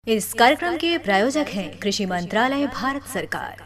इस कार्यक्रम के प्रायोजक हैं कृषि मंत्रालय, भारत सरकार।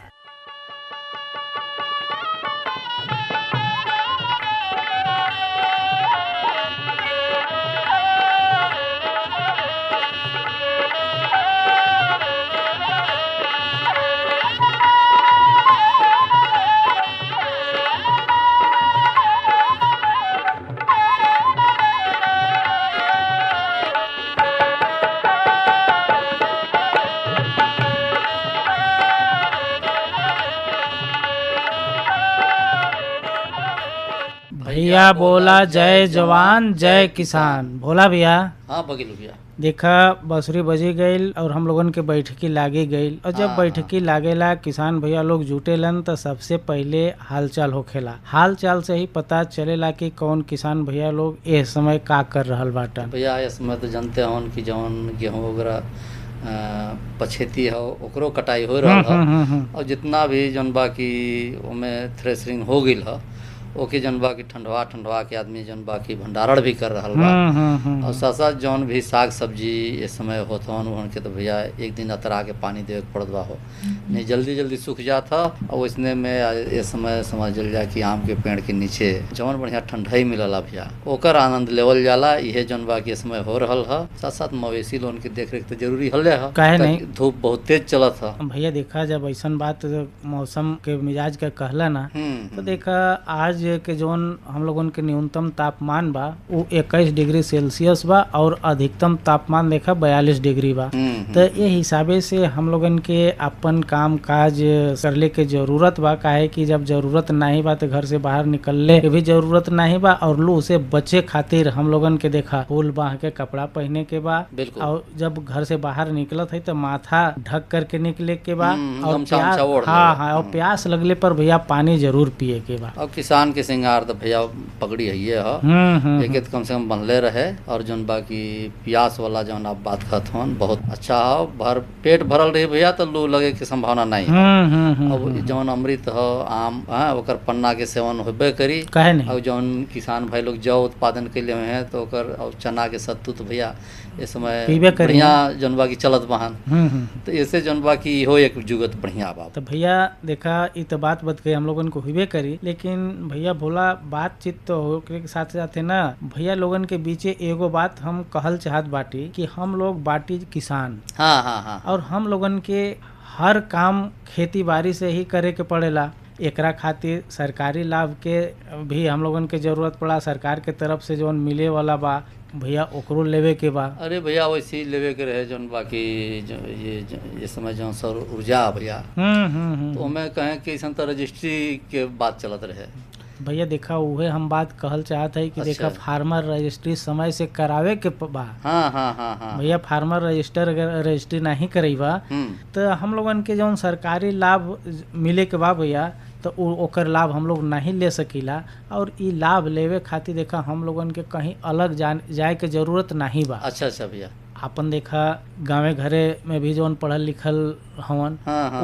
भैया बोला जय जवान जय किसान। भोला भैया, हाँ बगिल भैया, देखा बसरी बजी गईल और हम लोगन के बैठकी लागे गईल। और जब बैठकी लागेला किसान भैया लोग जुटेलन तो सबसे पहले हालचाल होखेला। हालचाल से ही पता चलेला कि कौन किसान भैया लोग इस समय का कर रहल बाटन। भैया इस समय तो जानते हन कि जौन गेहूँ वगैरह पछेती है ओकरो कटाई हो रहा है, और जितना भी जौन बाकी ओमे थ्रेसरिंग हो गई है ओके जौन बाकी ठंडवा के आदमी जौन बाकी भंडारण भी कर रहा बा। और साथ साथ जौन भी साग सब्जी इस समय होत हन उहन के तो भैया एक दिन अतरा के पानी देवे के पड़त बा हो, नहीं जल्दी सूख जाता। और वैसने में इस समय समझ जा कि आम के पेड़ के नीचे जौन बढ़िया ठंडाई मिलला भैया ओकर आनंद लेवल जाला। इहे जौन बाकी इस समय हो रहल है। साथ साथ मवेशी लोन के देख रेख तो जरूरी हले है, काहे नहीं? धूप बहुत तेज चलत है भैया। देखा जब ऐसा बात मौसम के मिजाज का कहला ना, तो देखा आज के जोन हम लोगन के न्यूनतम तापमान बा वो 21 डिग्री सेल्सियस बा और अधिकतम तापमान देखा 42 डिग्री बा। तो ये हिसाबे से हम लोगन के अपन काम काज करले के जरूरत बा। काहे कि जब जरूरत नहीं बा तो घर से बाहर निकलने के भी जरूरत नहीं बा, और लू से बचे खातिर हम लोगन के देखा फूल बांह के कपड़ा पहने के बा। और जब घर से बाहर निकलत है तो माथा ढक करके निकले के बा। और और प्यास लगले पर भैया पानी जरूर पिए के बा। और किसान के सिंगार तो भैया पगड़ी है एक कम से कम बनले रहे। और जौन बाकी प्यास वाला जौन आप बात कहत हन बहुत अच्छा है, पेट भरल रही भैया तो लू लगे के संभावना नहीं है। अब जौन अमृत हो आम ओकर पन्ना के सेवन होबे करी। और जौन किसान भाई लोग जौ उत्पादन के लिए हैं तो ओकर और चना के सत्तू तो भैया इस समय बढ़िया जौन बाकी चलत बहन। तो ऐसे जौन बाकी हो एक जुगत बढ़िया बात। तो भैया देखा इ तो बात के हम लोगन को हुए करी, लेकिन भैया भोला बातचीत तो हो के साथ साथ है ना भैया लोगन के बीचे एगो बात हम कहल चाहत बाटी कि हम लोग बाटी किसान। हाँ। और हम लोगन के हर काम खेती बाड़ी से ही करे के पड़ेला। एकरा खातिर सरकारी लाभ के भी हम लोगन के जरूरत पड़ा। सरकार के तरफ से जौन मिले वाला बा भैया ओकरो लेवे के बा। अरे भैया वैसे ही लेवे के रहे जौन बाकी ये समय जौन सौर ऊर्जा भैया तो मैं कहें कि ऐसा तो रजिस्ट्री के बात चलत रहे भैया। देखा उहे हम बात कहल चाहत है कि देखा फार्मर रजिस्ट्री समय से करावे के बा। हाँ भैया फार्मर रजिस्ट्री नहीं करेबा तो हम लोगन के जौन सरकारी लाभ मिले के बा भैया तो ओकर लाभ हम लोग नहीं ले सकीला। और ई लाभ लेवे खातिर देखा हम लोगन के कहीं अलग जाए के जरूरत नहीं बा। अच्छा भैया, अपन देखा गाँवे घरे में भी जौन पढ़ल लिखल हवन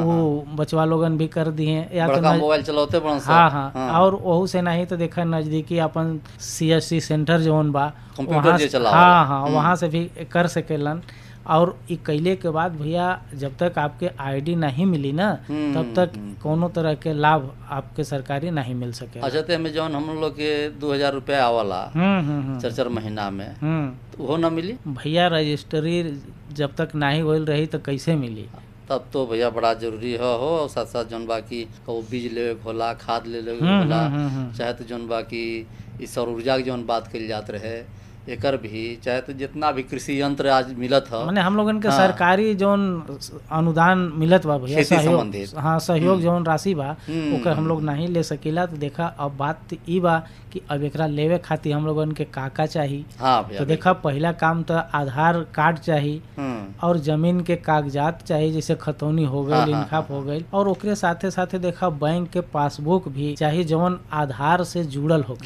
वो बचवा लोगन भी कर दिए या तो मोबाइल चलाते। हाँ। और वहू से नहीं तो देखा नजदीकी अपन CSC सेंटर जौन बा वहाँ से भी कर सकेलन। और ई कैले के बाद भैया जब तक आपके ID नहीं मिली ना तब तक कोनो तरह के लाभ आपके सरकारी नहीं मिल सके। अच्छा तो हमें जौन हम लोग के 2000 रुपया आवाला 4 महीना में तो वो ना मिली भैया। रजिस्ट्री जब तक नहीं होल रही तो कैसे मिली? तब तो भैया बड़ा जरूरी हो। और साथ साथ जौन बाकी वो बीज लेवे होला, खाद लेवे होला, चाहे तो जौन बाकी इस सौर ऊर्जा की जौन बात कल जात रहे एकर भी, चाहे तो जितना भी कृषि यंत्र आज मिलत है माने हम लोगन के सरकारी जौन अनुदान मिलत बा भैया, सहयोग जौन राशि बा ओकर हम लोग नहीं ले सकीला। तो देखा अब बात ई बा कि अब एकरा लेवे खातिर हम लोगन के काका चाहिए। तो देखा पहला काम तो आधार कार्ड चाहिए और जमीन के कागजात चाहिए, जैसे खतौनी हो गई, इंसाफ हो गई। और ओकरे साथे साथे देखा बैंक के पासबुक भी चाहिए जौन आधार से जुड़ल हो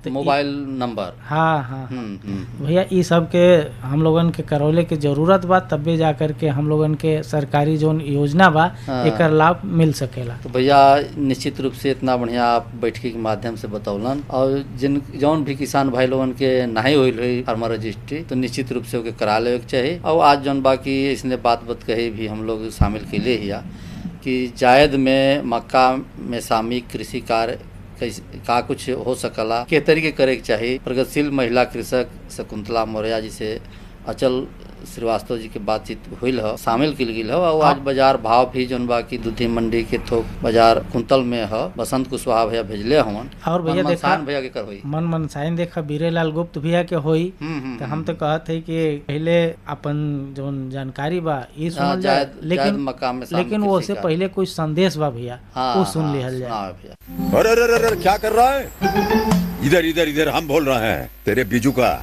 मोबाइल नंबर। हाँ भैया ई सब के हम लोगन के करौले के जरूरत बा, तबे जा करके हम लोगन के सरकारी जोन योजना बा एकर लाभ मिल सकेला। तो भैया निश्चित रूप से इतना बढ़िया आप बैठकी के माध्यम से बतौलन। और जिन जौन भी किसान भाई लोगन के नहीं होइल फार्मर रजिस्ट्री तो निश्चित रूप से ओके करा लेवे के चाहिए। और आज जौन बाकी इसने बात कही भी हम लोग शामिल के लिए हिया कि जायद में मक्का में सामयिक कृषि कार्य का कुछ हो सकला के तरीके करे के चाहिए। प्रगतिशील महिला कृषक शकुंतला मौर्य जी से अचल श्रीवास्तव जी के बातचीत हुई है, शामिल की गई है। और आज बाजार भाव भी जौन बाकी दूधी मंडी के थोक बाजार कुंतल में है। बसंत कुशवाहा भैया भेजले हवन और भैया देखा भैया के कर होई मन मनसाइन देखा बीरेलाल गुप्त भैया के होई। तो हम तो कहत है कि पहले अपन जो जानकारी बा ये सुनल जाए, लेकिन वो से पहले कुछ संदेश बा भैया वो सुन लिहल जाए। अरे क्या कर रहा है? इधर इधर इधर हम बोल रहे हैं तेरे बीजू का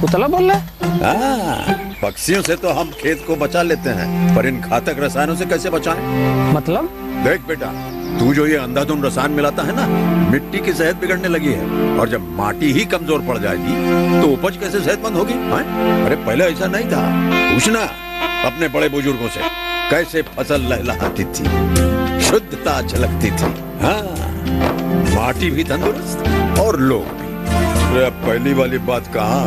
पुतला बोल रहा है। पक्षियों से तो हम खेत को बचा लेते हैं, पर इन घातक रसायनों से कैसे बचाएं? मतलब? देख बेटा, तू जो ये अंधाधुंध रसायन मिलाता है ना, मिट्टी की सेहत बिगड़ने लगी है। और जब माटी ही कमजोर पड़ जाएगी तो उपज कैसे सेहतमंद होगी? अरे पहले ऐसा नहीं था। पूछना अपने बड़े बुजुर्गों से, कैसे फसल लहलहाती थी, शुद्धता झलकती थी। हाँ, माटी भी तंदुरुस्त और लोग भी। पहली वाली बात कहा,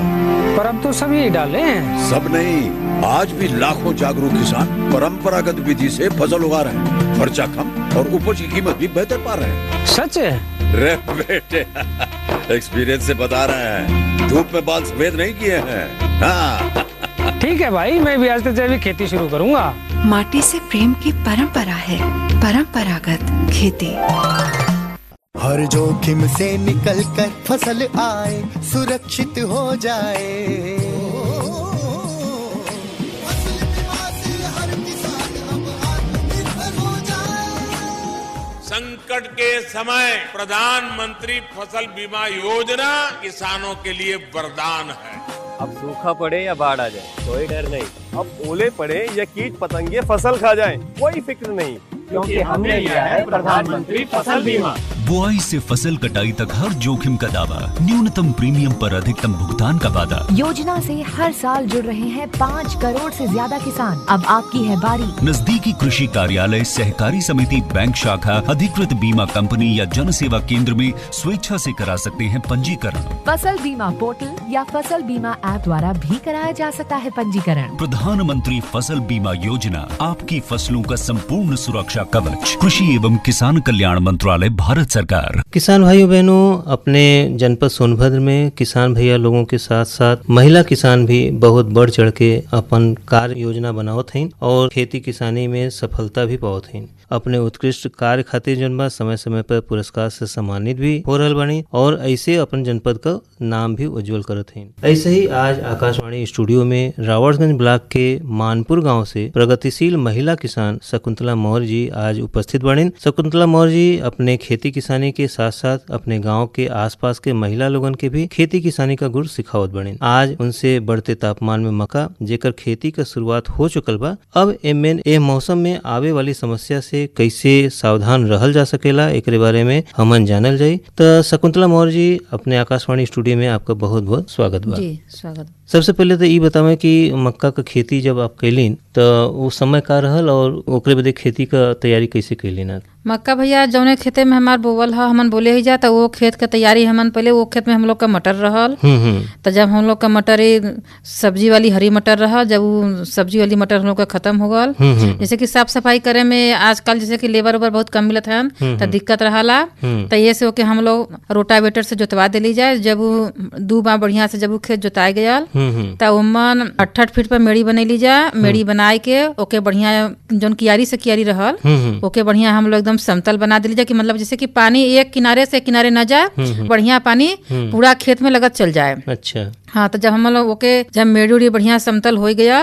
पर अब तो सभी डाले हैं। सब नहीं, आज भी लाखों जागरूक किसान परंपरागत विधि से फसल उगा रहे हैं। खर्चा कम और उपज की कीमत भी बेहतर पा रहे हैं। सच है? रे बेटे, एक्सपीरियंस से बता रहे हैं, धूप में बाल सफेद नहीं किए हैं। हाँ। ठीक है भाई, मैं भी आज से जैविक खेती शुरू करूंगा। माटी से प्रेम की परंपरा है परंपरागत खेती। हर जोखिम से निकल कर फसल आए, सुरक्षित हो जाए। फसल बीमा से हर किसान अब आत्मनिर्भर हो जाए। संकट के समय प्रधानमंत्री फसल बीमा योजना किसानों के लिए वरदान है। अब सूखा पड़े या बाढ़ आ जाए कोई डर नहीं, अब ओले पड़े या कीट पतंगे फसल खा जाए कोई फिक्र नहीं, क्योंकि हमने लिया है प्रधानमंत्री फसल बीमा। बुआई से फसल कटाई तक हर जोखिम का दावा, न्यूनतम प्रीमियम पर अधिकतम भुगतान का वादा। योजना से हर साल जुड़ रहे हैं 5 करोड़ से ज्यादा किसान। अब आपकी है बारी। नजदीकी कृषि कार्यालय, सहकारी समिति, बैंक शाखा, अधिकृत बीमा कंपनी या जन सेवा केंद्र में स्वेच्छा से करा सकते हैं पंजीकरण। फसल बीमा पोर्टल या फसल बीमा ऐप द्वारा भी कराया जा सकता है पंजीकरण। प्रधानमंत्री फसल बीमा योजना, आपकी फसलों का संपूर्ण सुरक्षा कवच। कृषि एवं किसान कल्याण मंत्रालय, भारत सरकार। किसान भाइयों बहनों, अपने जनपद सोनभद्र में किसान भैया लोगों के साथ साथ महिला किसान भी बहुत बढ़ चढ़ के अपन कार्य योजना बनावत हैं और खेती किसानी में सफलता भी पावत हैं। अपने उत्कृष्ट कार्य खातिर जनपद समय समय पर पुरस्कार से सम्मानित भी हो रहल बानी और ऐसे अपन जनपद का नाम भी उज्जवल करत हैं। ऐसे ही आज आकाशवाणी स्टूडियो में रावड़गंज ब्लॉक के मानपुर गांव से प्रगतिशील महिला किसान शकुंतला मौर्य जी आज उपस्थित बने। शकुंतला मौर्य जी अपने खेती किसानी के साथ साथ अपने गांव के आसपास के महिला लोगन के भी खेती किसानी का गुर सिखावत बने। आज उनसे बढ़ते तापमान में मक्का जेकर खेती का शुरुआत हो चुकल बा, अब ए मौसम में आवे वाली समस्या से कैसे सावधान रहल जा सकेला एकरे बारे में हमन जानल जाई। तो शकुंतला मौर्य जी, अपने आकाशवाणी स्टूडियो में आपका बहुत बहुत स्वागत बा। जी स्वागत। सबसे पहले तो ये बतावे कि मक्का का खेती जब आप कैलीन तो वो समय का रहल और ओकरे बदे खेती का तैयारी कैसे कैलीन आप? मक्का भैया जौने खेते में हमार बोवल है हमन बोले ही जा, तो वो खेत के तैयारी हमन पहले वो खेत में हम लोग का मटर रहल। तो जब हम लोग का मटर सब्जी वाली हरी मटर रहा, जब वो सब्जी वाली मटर हम लोग का खत्म हो गल, जैसे कि साफ सफाई करे में आजकल जैसे कि लेबर उबर बहुत कम मिलत है तो दिक्कत रहा। तो ये से होके हम लोग रोटावेटर से जोतवा दिली जाए। जब वो 2 बार बढ़िया से जब वो खेत जोताए गया तो उमन 8 फीट पर मेड़ी बनैली जाए। मेड़ी बनाए के ओके बढ़िया जौन कियारी से कियारी रहल ओके बढ़िया हम लोग एकदम समतल बना दिली जाए कि मतलब जैसे कि पानी एक किनारे से किनारे न जाए, बढ़िया पानी पूरा खेत में लगत चल जाए। अच्छा। हाँ, तो जब हम लोग ओके जब मेड़ी उड़ी बढ़िया समतल हो गया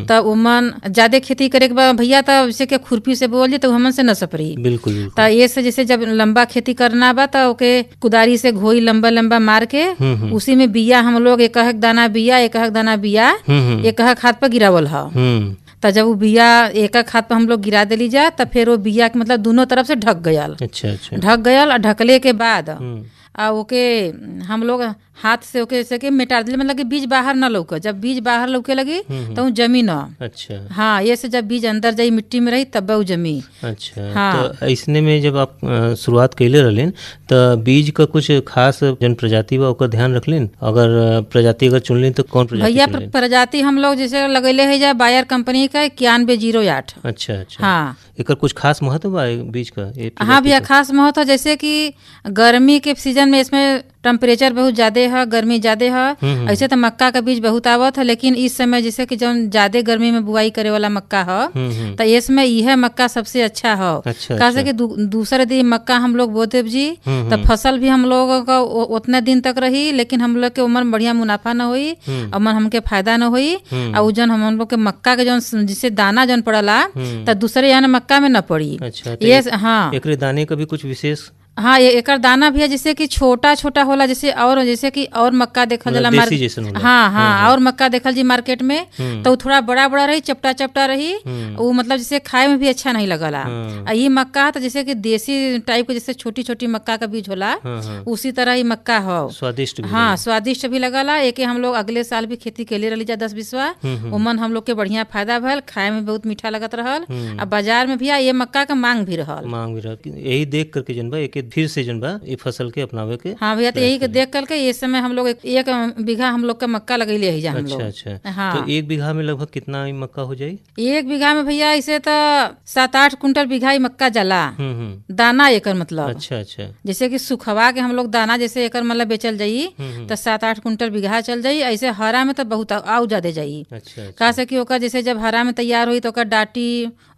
तब उमन ज्यादा खेती करे के बाद भैया तब जैसे कि खुरपी से बोल तो हमन से न सपरी। बिल्कुल। तो ये से जैसे जब लंबा खेती करना बा तो ओके कुदारी से घोई लंबा लंबा मार के उसी में बिया हम लोग एक दाना बिया एक हाथ पर गिरावल है। तो जब वो बिया एक हाथ पर हम लोग गिरा दिली जाए तब फिर वो बिया के मतलब दोनों तरफ से ढक गया। अच्छा। ढक गया और ढकले के बाद ओके हम लोग हाथ से ओके जैसे कि मिटा दिले, मतलब कि बीज बाहर ना लौके। जब बीज बाहर लौके लगी तो उ जमी न। अच्छा। हाँ, ये से जब बीज अंदर जाई मिट्टी में रही तब वो जमी। अच्छा। हाँ। तो ऐसने में जब आप शुरुआत कैले रहलिन तो बीज का कुछ खास जन प्रजाति बा ओकर ध्यान रखलिन? अगर प्रजाति अगर चुनलिन तो कौन प्रजाति भैया चुनलिन? प्रजाति हम लोग जैसे लगैले है जा बायर कंपनी का 9108। अच्छा अच्छा। हाँ। एकर कुछ खास महत्व बा बीज का? हाँ भैया, खास महत्व जैसे कि गर्मी के सीजन में इसमें टेम्परेचर बहुत ज्यादा है, गर्मी ज्यादा है। ऐसे तो मक्का का बीज बहुत आवत है, लेकिन इस समय जैसे कि जब ज्यादा गर्मी में बुआई करे वाला मक्का है तो इसमें यह मक्का सबसे अच्छा है। अच्छा, कैसे कि दूसरे दिन मक्का हम लोग बोते जी तो फसल भी हम लोगों का उतने दिन तक रही, लेकिन हम लोग के उम्र में बढ़िया मुनाफा न हुई और हमके फायदा न हुई। और जन हम लोग के मक्का के जौन जिससे दाना जौन पड़ला तो दूसरे यहाँ मक्का में न पड़ी। अच्छा। ये हाँ, एकरे दाने का भी कुछ विशेष? हाँ, ये एकर दाना भी है जैसे कि छोटा छोटा होला, जैसे कि और मक्का देखल जाला हाँ हाँ, और मक्का देखल जी मार्केट में तो थोड़ा बड़ा बड़ा रही, चपटा चपटा रही, वो मतलब जैसे खाए में भी अच्छा नहीं लगला। ये मक्का तो जैसे कि देसी टाइप के जैसे छोटी छोटी मक्का का बीज होला उसी तरह ही मक्का हो, स्वादिष्ट भी। हाँ, स्वादिष्ट भी लगला। एक हम लोग अगले साल भी खेती कैले रही जा 10-20 उमन हम लोग के बढ़िया फायदा भल, खाए में बहुत मीठा लगत रहल। अब बाजार में भी ये मक्का का मांग भी रहल। यही देख करके जन बा फिर से जन बा ये फसल के अपनावे के। हाँ भैया, तो यही देख करके इस समय हम लोग 1 बीघा हम लोग का मक्का लगैले है। अच्छा अच्छा। हाँ। तो 1 बीघा में लगभग कितना मक्का हो जाये? 1 बीघा में भैया इसे तो 7-8 कुंटल बीघा ही मक्का जला दाना एकर मतलब। अच्छा अच्छा। जैसे कि सुखवा के हम लोग दाना जैसे एकर मतलब बेचल जाई तो 7-8 कुंटल बीघा चल जाई। ऐसे हरा में तो बहुत आउ ज्यादा जाई। अच्छा। कहा से कि ओकर जैसे जब हरा में तैयार हुई तो ओकर डाटी,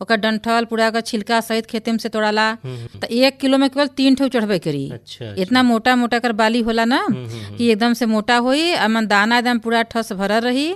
ओकर डंठल पूरा का छिलका सहित खेते में से तोड़ाला तो 1 किलो में केवल 3 ठो चढ़बे करी। अच्छा। इतना मोटा मोटा कर बाली होला ना कि एकदम से मोटा होई, अमन दाना एकदम पूरा ठस भरल रही।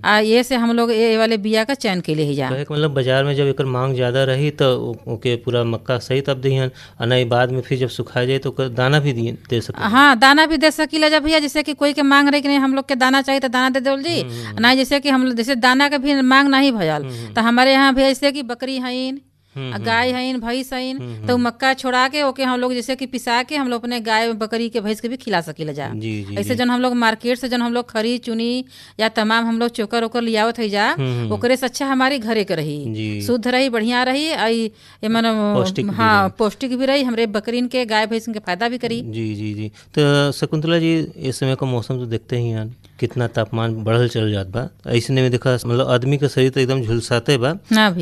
आ ये से हम लोग ये वाले बिया का चयन के लिए ही जा। मतलब बाजार में जब एकर मांग ज्यादा रही तो ओके पूरा मक्का सही तब दिहन, अना बाद में फिर जब सुखा जाए तो दाना भी दे सके। हाँ, दाना भी दे सकीला जब भैया, जैसे कि कोई के मांग रही कि नहीं हम लोग के दाना चाहिए तो दाना दे दो जी, ना जैसे कि हम लोग जैसे दाना के भी मांग नहीं भयल तो हमारे यहाँ भैया जैसे कि बकरी हईन, गाय हईन, भैंस हईन तो मक्का छोड़ा के ओके हम लोग जैसे कि पिसा के हम लोग अपने गाय बकरी के भैंस के भी खिला सकीला जा। ऐसे जन हम लोग मार्केट से जन हम लोग खरी चुनी या तमाम हम लोग चोकर ओकर लियावत है जा, ओकरे से अच्छा हमारी घरे के रही, शुद्ध रही, बढ़िया रही, हाँ पौष्टिक भी रही, हमरे बकरीन के गाय भैंस के फायदा भी करी। जी जी जी। तो शकुंतला जी, इस समय का मौसम तो देखते ही हैं कितना तापमान बढ़ल चल जात बा। ऐसने में देखा मतलब आदमी का शरीर तो एकदम झुलसाते बा।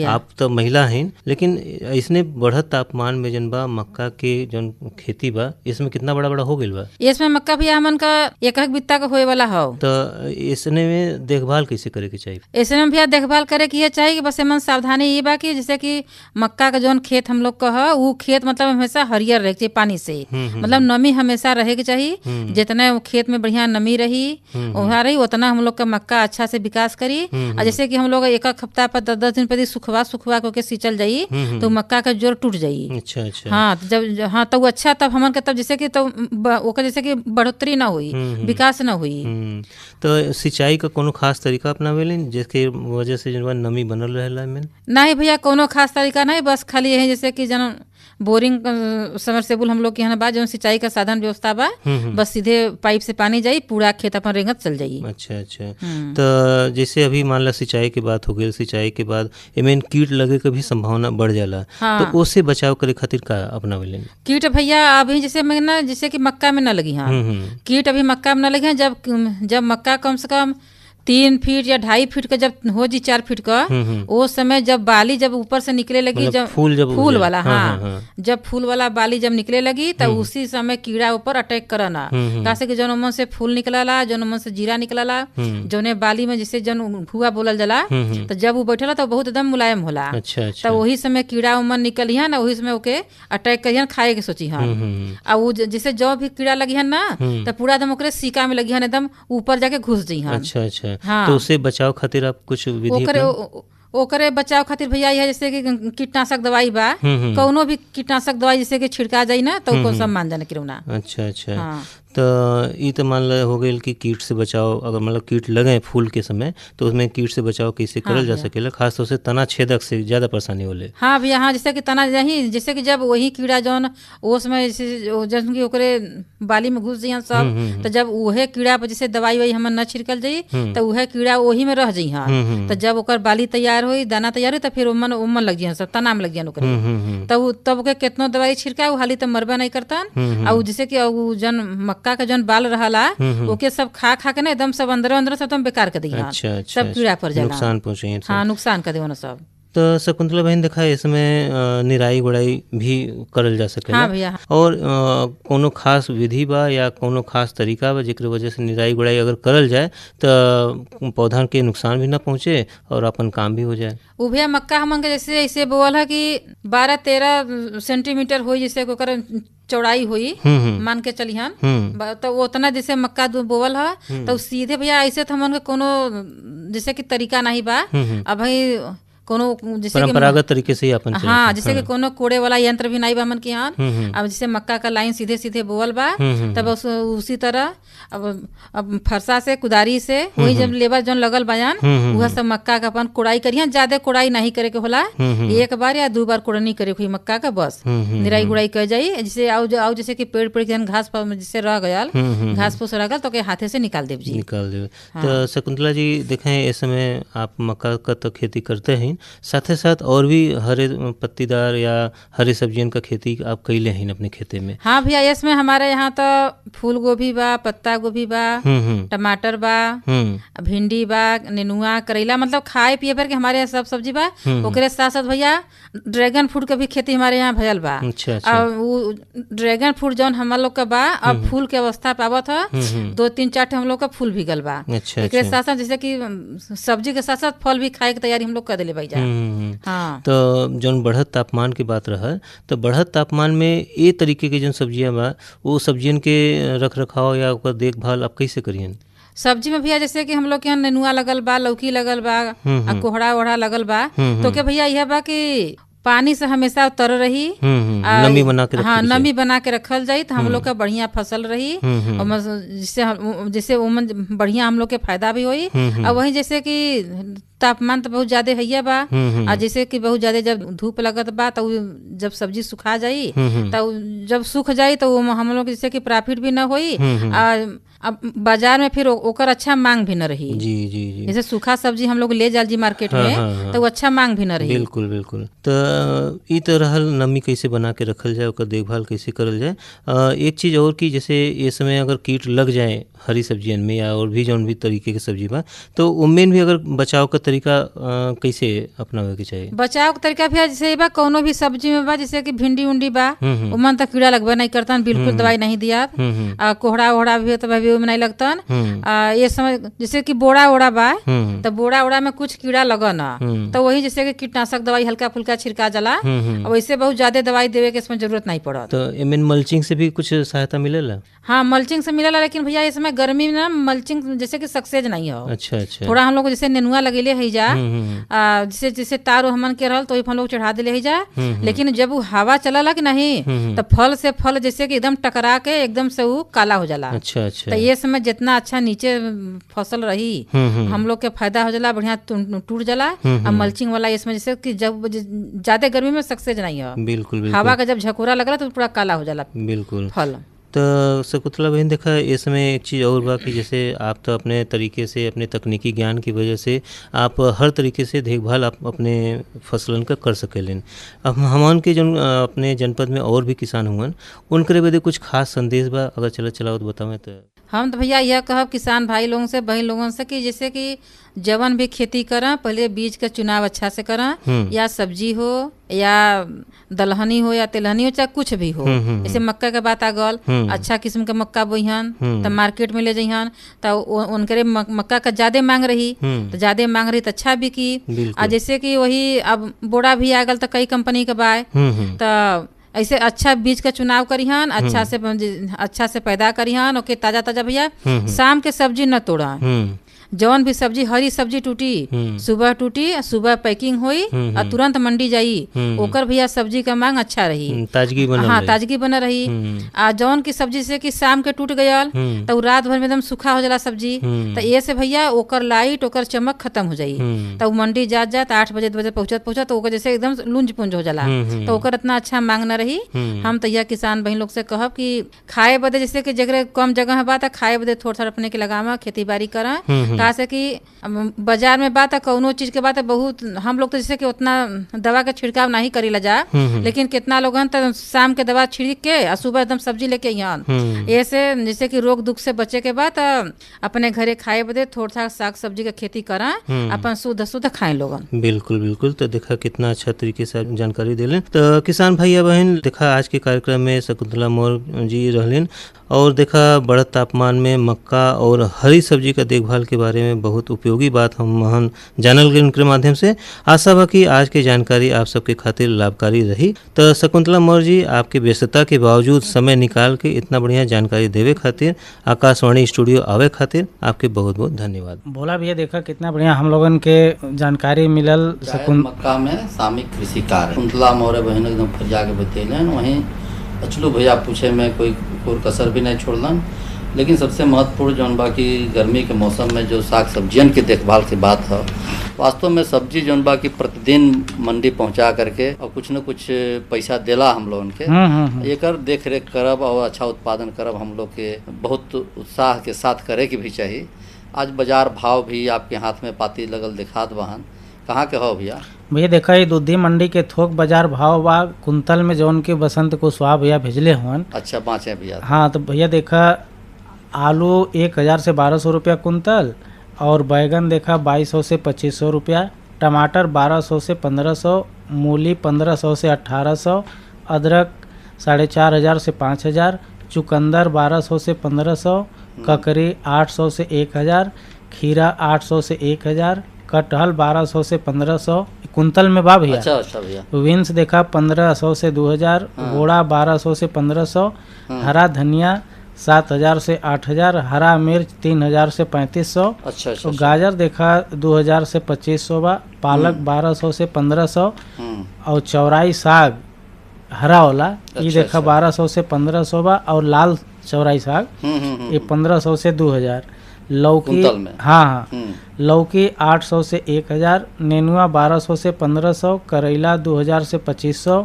आप तो महिला हैं, लेकिन इसने बढ़त तापमान में जन बा मक्का के जन खेती बा इसमें कितना बड़ा बड़ा हो गइल बा? इसमें मक्का भी हमन का 1 बित्ता का होए वाला हो। तो इसने में देखभाल कैसे करे के चाहिए? इसमें में भैया देखभाल करे के चाहिए, बस एमन सावधानी ये बा कि जैसे कि मक्का का जौन खेत हम लोग का है वो खेत मतलब हमेशा हरियर रहे चाहिए, पानी से मतलब नमी हमेशा रहे के चाहिए। जितने खेत में बढ़िया नमी रही रही उतना हम लोग का मक्का अच्छा से विकास करी। और जैसे कि हम लोग 1 हफ्ता पर 10 दिन पर सुखवा के सींचल जाई तो मक्का का जोर टूट जाई। अच्छा अच्छा। हाँ, जब हाँ तो अच्छा तब हमन के तब जैसे कि तो ओकर जैसे कि बढ़ोतरी ना हुई, विकास ना हुई। तो सिंचाई का कोनो खास तरीका अपनावेलिन जिसके वजह से जन नमी बनल रहेला में? नहीं भैया, कोनो खास तरीका नहीं, बस खाली यही जैसे कि जन बोरिंग समरसेबुल हम लोग के यहाँ बा जो सिंचाई का साधन व्यवस्था बा, बस सीधे पाइप से पानी जाई पूरा खेत अपन रेंगत चल जाई। अच्छा अच्छा। तो जैसे अभी मान ला सिंचाई के बात हो गई, सिंचाई के बाद इमें कीट लगे के भी संभावना बढ़ जाला। हाँ। तो उससे बचाव करे खातिर का अपनावेलिन? कीट भैया अभी जैसे मैं ना जैसे कि मक्का में न लगी, हाँ कीट अभी मक्का में न लगे हैं। जब मक्का कम से कम 3 फीट या 2.5 फीट का जब हो जी 4 फीट का वो समय जब बाली जब ऊपर से निकले लगी, जब फूल वाला हाँ जब फूल वाला बाली जब निकले लगी तब उसी समय कीड़ा ऊपर अटैक करना। कैसे कि जौन मन से फूल निकलला, जौन मन से जीरा निकलला, जौने बाली में जैसे जौन भुआ बोलल जाला तो जब वो बैठला तो बहुत एकदम मुलायम होला। अच्छा, तो वही समय कीड़ा उमन निकली है ना, वही समय ओके अटैक करियन, खाए के सोची हन। और वो जैसे जो भी कीड़ा लगी है ना तो पूरा एकदम ओकरे सीका में लगी है, एकदम ऊपर जाके घुस जी हन। अच्छा अच्छा। हाँ। तो उससे बचाव खातिर आप कुछ विधि ओकरे बचाव खातिर भैया यह जैसे कि कीटनाशक दवाई बा, कौनो भी कीटनाशक दवाई जैसे कि छिड़का जाई ना तो उसको सब मान जाने कि ना। अच्छा अच्छा। हाँ। तो ये तो मान लो हो गई कि कीट से बचाव, अगर मतलब कीट लगे फूल के समय तो उसमें कीट से बचाव कैसे करल जा सकेला, खास तौर से तना छेदक से ज्यादा परेशानी होले। हाँ भैया, हाँ, जैसे कि तना नहीं, जैसे कि जब वही कीड़ा जौन ओस में जैसे कि ओकरे बाली में घुस जाइए सब, तो जब उहे कीड़ा पर जैसे दवाई वही हमन न छिड़कल जाई तो उहे कीड़ा वही में रह जाइए, तो जब ओकर बाली तैयार होई, दाना तैयार होई, तो फिर उमन लग जाइए सब, तना में लग जाइए ओकरे, तब ओके कितनो दवाई छिड़का हाली तो मरबे नहीं करतन। और जैसे कि जन मक्का का जन बाल रहला ओके सब खा के ना एकदम सब अंदर अंदर सब बेकार कर दिया, सब कीड़ा पर जाला, नुकसान पहुंचे। हाँ, नुकसान कर दे सब। तो शकुंतला बहन देखा इसमें निराई गुड़ाई भी करल जा सके। हाँ भैया। और कोनो खास विधि बा या कोनो खास तरीका बा जेकर वजह से निराई गुड़ाई अगर करल जाए तो पौधा के नुकसान भी ना पहुंचे और अपन काम भी हो जाए। वो भैया मक्का हमन के जैसे ऐसे बोल है कि 12-13 सेंटीमीटर हो, जैसे ओकर चौड़ाई हुई मान के चलिहन, तो उतना जैसे मक्का बोवल है तो सीधे भैया ऐसे तो हमन के कोनो जैसे कि तरीका नहीं बा। अब भाई कोनो जैसे परंपरागत तरीके से ही अपन हाँ, जैसे कि कोनो कोड़े वाला यंत्र भी नहीं बा मन के यहाँ। अब जैसे मक्का का लाइन सीधे सीधे बोवल बा, तब उसी तरह अब फरसा से कुदारी से वही जब लेबर जौन लगल बायान वह सब मक्का का अपन कोड़ाई करिए। ज्यादा कोड़ाई नहीं करे के होला, 1 बार या 2 बार कोड़नी करे हुई मक्का का, बस निराई गुड़ाई कर जाई। जैसे आओ जैसे कि पेड़ पेड़ के घास जिससे रह गयल, घास फूस रह गल तो हाथे से निकाल देव जी, निकाल देव। तो शकुंतला जी देखें इस समय आप मक्का का तो खेती करते हैं, साथ ही साथ और भी हरे पत्तीदार या हरे सब्जियों का खेती आप कैले हैं अपने खेते में? हाँ भैया, इसमें हमारे यहाँ तो फूल गोभी बा, पत्ता गोभी बा, टमाटर बा, भिंडी बा, नेनुआ, करेला, मतलब खाए पिए पर के हमारे यहाँ सब सब्जी बा। ओकरे साथ साथ भैया ड्रैगन फ्रूट का भी खेती हमारे यहाँ भयल बा। और वो ड्रैगन फ्रूट जौन हम लोग का बा अब फूल के अवस्था पावत है, 2-3-4 हम लोग का फूल भी गल बा। एकरे साथ साथ जैसे कि सब्जी के साथ साथ फल भी खाए की तैयारी हम लोग कर दिले भाई। हाँ। तो जौन बढ़त तापमान की बात रहा, तो बढ़त तापमान में ये तरीके के जो सब्जियां बा वो सब्जियन के रख रखाव या ओकर देखभाल आप कैसे करियन? सब्जी में भैया जैसे कि हम लोग के यहाँ नेनुआ लगल बा, लौकी लगल बा, कोहड़ा ओढ़ा लगल बा, तो क्या भैया यह बा कि पानी से हमेशा तर रही, नमी बना के हाँ, नमी बना के रखल जाई तो हम लोग का बढ़िया फसल रही, और जिससे बढ़िया हम लोग के फायदा भी होई। और वही जैसे कि तापमान तो बहुत ज्यादा है बा, और जैसे कि बहुत ज्यादा जब धूप लगत बा तो जब सब्जी सुखा जाई तो जब सूख जाई तो हम लोग जैसे कि प्रॉफिट भी ना होई, अब बाजार में फिर ओकर अच्छा मांग भी न रही। जी जी जी। जैसे सूखा सब्जी हम लोग ले जाल जी मार्केट में तो अच्छा मांग भी न रही। बिल्कुल बिल्कुल। तो ई तो रहल नमी कैसे बना के रखल जाए, ओकर देखभाल कैसे करल जाए। एक चीज और की जैसे ये समय अगर कीट लग जाए हरी सब्जियन में या और भी जौन भी तरीके के सब्जी बा तो उनमें भी अगर बचाव का तरीका कैसे अपनावे के चाहिए? बचाव का तरीका भी जैसे बा कोनो भी सब्जी में बा, जैसे कि भिंडी उंडी बा उमन तक कीड़ा लगवा नहीं करता, बिल्कुल दवाई नहीं दिया। कोहड़ा ओहड़ा भी तो भाई नहीं लगता। ये समय जैसे कि बोड़ा ओड़ा बा तो बोड़ा ओड़ा में कुछ कीड़ा लगना तो वही जैसे कि कीटनाशक दवाई हल्का फुल्का छिड़का जला, वैसे बहुत ज्यादा दवाई देवे के इसमें जरूरत नहीं पड़ा। तो इनमें मल्चिंग से भी कुछ सहायता मिलेला? हाँ, मल्चिंग से मिलेला, लेकिन भैया इस समय गर्मी में ना मल्चिंग जैसे कि सक्सेस नहीं हो। अच्छा अच्छा। थोड़ा हम लोग जैसे नेनुआ लगेले है जा, जैसे जैसे तार हमन के रहल तो हम लोग चढ़ा दिले है जा, लेकिन जब वो हवा चला कि नहीं तो फल से फल जैसे कि एकदम टकरा के एकदम से वो काला हो जाला। अच्छा अच्छा। तो ये समय जितना अच्छा नीचे फसल रही हम लोग के फायदा हो जाला, बढ़िया टूट जाला। अब मल्चिंग वाला इसमें जैसे कि जब ज्यादा गर्मी में सक्सेस नहीं हो, बिल्कुल हवा का जब झकोरा लगला तो पूरा काला हो जाला बिल्कुल फल। तो शकुंतला बहन देखा इस समय एक चीज़ और बा कि जैसे आप तो अपने तरीके से अपने तकनीकी ज्ञान की वजह से आप हर तरीके से देखभाल आप अपने फसलन का कर सकेलन। अब हमन के जो अपने जनपद में और भी किसान हुए उनके बदे कुछ खास संदेश बा अगर चला तो बतावें। तो हम तो भैया यह कहब किसान भाई लोगों से बहन लोगों से कि जैसे कि जवन भी खेती करा पहले बीज का चुनाव अच्छा से करा, या सब्जी हो या दलहनी हो या तिलहनी हो चाहे कुछ भी हो। जैसे मक्का के बात आ गल, अच्छा किस्म के मक्का बोहन तो मार्केट में ले जइहन तो उनके मक्का का ज्यादा मांग रही तो ज्यादा मांग रही तो अच्छा बिकी। और जैसे कि वही अब बोड़ा भी आ गल तो कई कंपनी के बाय तो ऐसे अच्छा बीज का चुनाव करिहन, अच्छा से पैदा करिहन। ओके ताजा ताजा भैया शाम के सब्जी न तोड़ा, जौन भी सब्जी हरी सब्जी टूटी सुबह टूटी, सुबह पैकिंग हुई और तुरंत मंडी जाई, ओकर भैया सब्जी का मांग अच्छा रही, ताजगी बना हाँ ताजगी बना रही। आ जौन की सब्जी से कि शाम के टूट गयल तो रात भर में एकदम सूखा हो जाला सब्जी, तो ये से भैया ओकर लाइट ओकर चमक खत्म हो जाई। तो मंडी जात 8 बजे पहुंचत तो ओकर जैसे एकदम लूंज पुंज हो जाला, तो ओकर इतना अच्छा मांग न रही। हम तो यह किसान बहन लोग से कहब कि खाए बदे जैसे कि जगह कम जगह बात है, खाए बदे थोड़ा अपने के लगावा, खेती बाड़ी करा, कहा से कि बाजार में बात है कौनो चीज के बात है बहुत, हम लोग तो जैसे कि उतना दवा के छिड़काव नहीं करी ला जा, लेकिन कितना लोग तो शाम के दवा छिड़क के और सुबह एकदम सब्जी लेके यहाँ ऐसे जैसे कि रोग दुख से बचे के बाद अपने घरे खाए बदे थोड़ा साग सब्जी का खेती करा, अपन शुद्ध खाए लोगन। बिल्कुल बिल्कुल। तो देखा कितना अच्छा तरीके से जानकारी दिले। तो किसान भाई बहन देखा आज के कार्यक्रम में शकुंतला मौर्य जी रहलिन और देखा बढ़त तापमान में मक्का और हरी सब्जी का देखभाल के बारे में बहुत उपयोगी बात हम जानल गए उनके माध्यम से। आशा बा कि आज की जानकारी आप सबके खातिर लाभकारी रही। तो शकुंतला मौर्य जी आपके व्यस्तता के बावजूद समय निकाल के इतना बढ़िया जानकारी देवे खातिर, आकाशवाणी स्टूडियो आवे खातिर आपके बहुत बहुत धन्यवाद। बोला भैया देखा कितना बढ़िया हम लोगन के जानकारी मिलल। मक्का में सामयिक कृषि कार्य शकुंतला मौर्य बहन एकदम फरिया के बतेलन, वहीं अचलू भैया पूछे में कोई कसर भी नहीं छोड़लन। लेकिन सबसे महत्वपूर्ण जौन बा कि गर्मी के मौसम में जो साग सब्जियन की देखभाल की बात है, वास्तव में सब्जी जौन बा कि प्रतिदिन मंडी पहुंचा करके और कुछ न कुछ पैसा देला हम लोगन के, एकर देख रेख करब और अच्छा उत्पादन करब हम लोग के बहुत उत्साह के साथ करे के भी चाहिए। आज बाजार भाव भी आपके हाथ में पाती लगल दिखात बहन, कहाँ के हो भैया? भैया देखा ये दूधी मंडी के थोक बाजार भाव बा कुंतल में जौन के बसंत कुशवाहा भैया भेजले हुआ। अच्छा बाँचे भैया। हाँ तो भैया देखा आलू 1000 से 1200 रुपया कुंतल, और बैगन देखा 2200 से 2500 रुपया, टमाटर 1200 से 1500, मूली 1500 से 1800, अदरक 4500 से 5000, चुकंदर 1200 से 1500, ककड़ी 800 से 1000, खीरा 800 से 1000, कटहल 1200 से 1500 कुंतल में बा भैया। अच्छा भैया। विंस देखा 1500 से 2000, घोड़ा 1200 से 1500, हरा धनिया 7000 से 8000, हरा मिर्च 3000 से 3500, अच्छा। गाजर देखा 2000 से 2500 बा, पालक 1200 से 1500, और चौराई साग हरा वाला ये देखा 1200 से 1500 बा, और लाल चौराई साग ये 1500 से 2000, लौकी हाँ लौकी 800 से 1000, नेनुआ 1200 से 1500, करेला 2000 से 2500,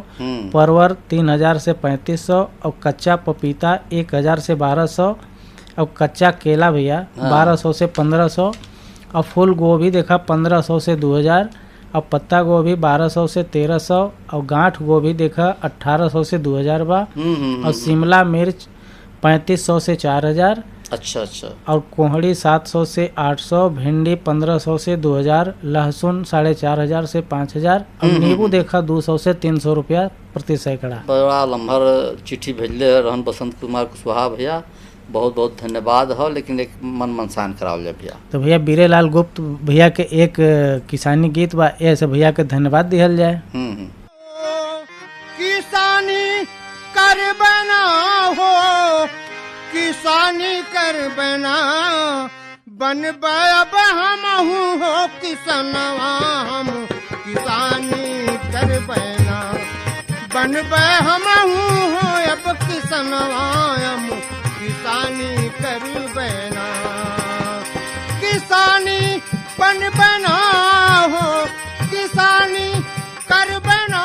परवर 3000 से 3500, और कच्चा पपीता 1000 से 1200, और कच्चा केला भैया 1200 से 1500, और फूल गोभी देखा 1500 से 2000, और पत्ता गोभी 1200 से 1300, और गांठ गोभी देखा 1800 से 2000 बा, और शिमला मिर्च 3500 से 4000, अच्छा, और कोहड़ी 700 से 800, भिंडी 1500 से 2000, लहसुन 4500 से 5000, और नींबू देखा 200 से 300 रुपया प्रति सैकड़ा। बड़ा लम्हर चिट्ठी भेजले रहन बसंत कुमार कुशवाहा भैया, बहुत बहुत धन्यवाद हो। लेकिन एक मन मनसान करावल जाए भैया। तो भैया बीरेलाल गुप्त भैया के एक किसानी गीत बा, ऐसे भैया के धन्यवाद दिहल जाए। किसानी कर बना हो, किसानी कर बना बन अब हम हो किसनवा, हम किसानी कर बना बन हम हो अब किसनवा, हम किसानी कर बना। किसानी बन बना हो, किसानी कर बना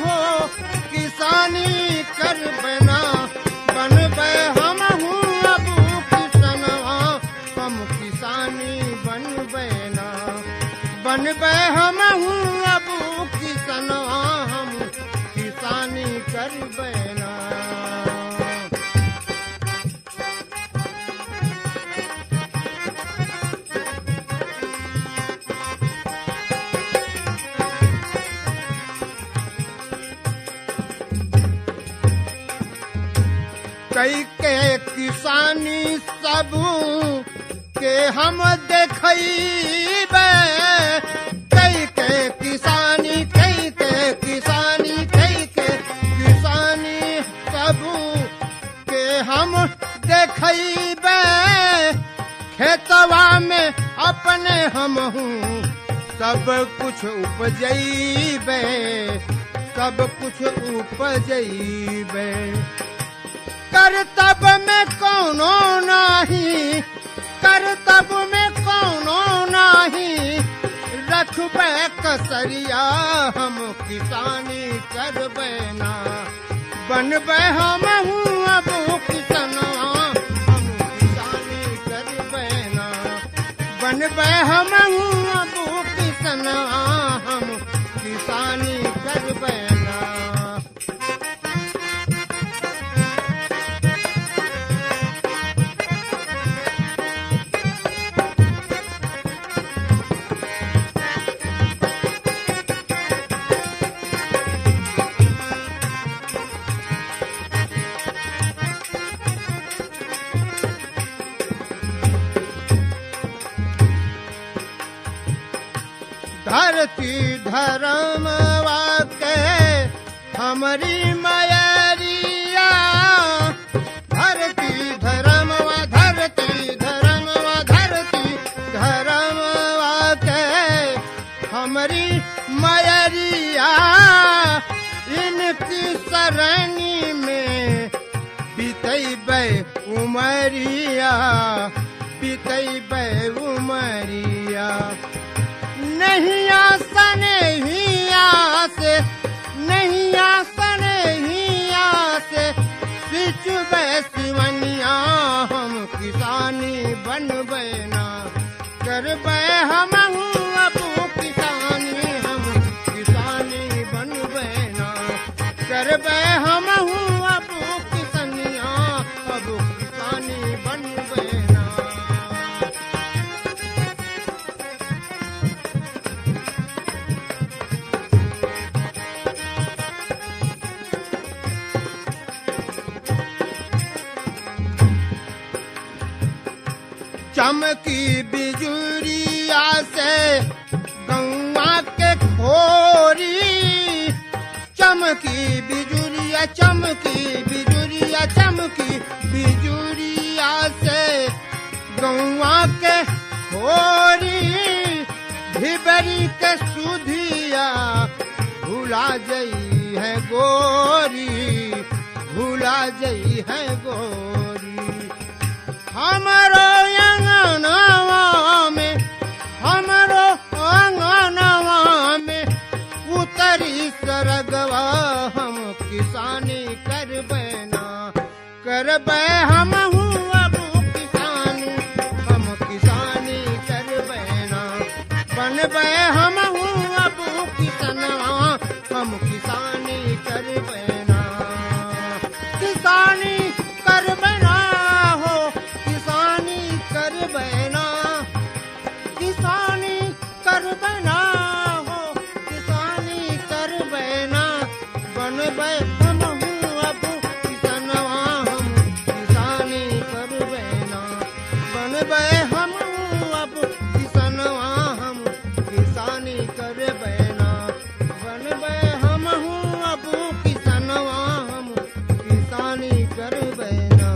हो, किसानी कर बना बन हम अब किसनवा, हम किसानी बन हम अब किसनवा, हम किसानी कर बना। कई के किसानी सब के हम देखैबे, कई के किसानी कई के किसानी कई के किसानी सब के हम देखैबे, खेतवा में हम हूँ सब कुछ उपजैबे, सब कुछ उपजैबे। करतब में कौनो नाही, करतब में कौनो नाही, रखबे कसरिया हम किसानी करबे ना। बनबे हम हूँ अब किसनवा, हम किसानी करबे ना। बनबे हम हूँ अब किसनवा, हम किसानी करबे ना। धरती धर्मवा के हमारी मयरिया, धरती धर्मवा, धरती धर्मवा, धरती धर्मवा के हमारी मयरिया। इनकी सरनी में बीतैबे उमरिया, बीतैबे उमरिया। नहीं आसने ही आसे, नहीं आसने ही आसे, सिचबे सिवनिया हम किसानी बनबे ना। करबे हम अब किसानी, हम किसानी बनबे ना। करबे हम अब किसनिया, अब किसानी बनबे ना। चमकी बिजुरिया से गौवा के खोरी, चमकी बिजुरिया, चमकी बिजुरिया, चमकी बिजुरिया से गौवा के खोरी। ढिबरी के सुधिया भुला जई है गोरी, भुला जई है गोरी। हमरो अंगनवा में, हमरो अंगनवा में उतरी सरगवा, हम किसानी करबे ना। करबे हम हूँ अब किसानी, हम किसानी करबे ना। बनबे हम हूँ अब किसनवा, हम किसानी करबे ना। किसानी करबे ना हो, किसानी करबे ना। किसानी करबे ना हो, किसानी करबे ना। बनबे हम हूँ अब किसनवा, हम किसानी करबे ना। बनबे हम हूँ अब किसनवा, हम किसानी करबे ना। बनबे हम हूँ अब किसनवा, हम किसानी करबे ना।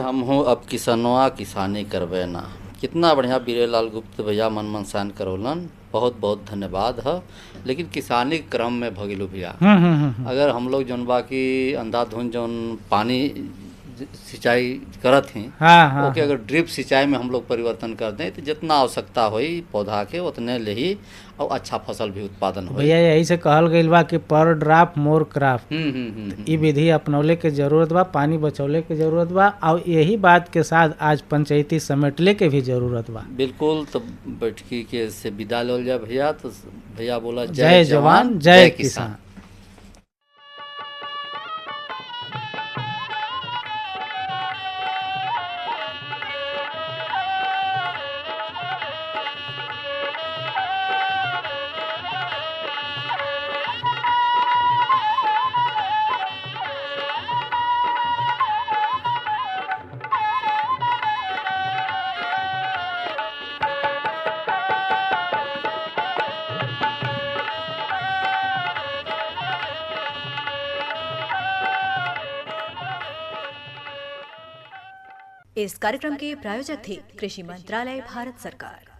हम हूँ अब किसनवा, किसानी करबे ना। कितना बढ़िया बीरेलाल गुप्त भैया मन मनसान करोलन, बहुत बहुत धन्यवाद है। लेकिन किसानी क्रम में भगिलू भैया, अगर हम लोग जौन बा की अंधाधुंध जौन पानी सिंचाई करत हैं, हाँ, ओके अगर ड्रिप सिंचाई में हम लोग परिवर्तन कर दें तो जितना आवश्यकता होई पौधा के उतने ले ही और अच्छा फसल भी उत्पादन हो। भैया यही से कहल गइल बा कि पर ड्रॉप मोर क्राफ्ट, ई विधि अपनौले के जरूरत बा, पानी बचौले के जरूरत बा, और यही बात के साथ आज पंचायती समेटले के भी जरूरत बा। बिल्कुल। तो बैठकी के से विदा ले लिया भैया। तो भैया बोला जय जवान जय किसान। इस कार्यक्रम के प्रायोजक थे कृषि मंत्रालय भारत सरकार।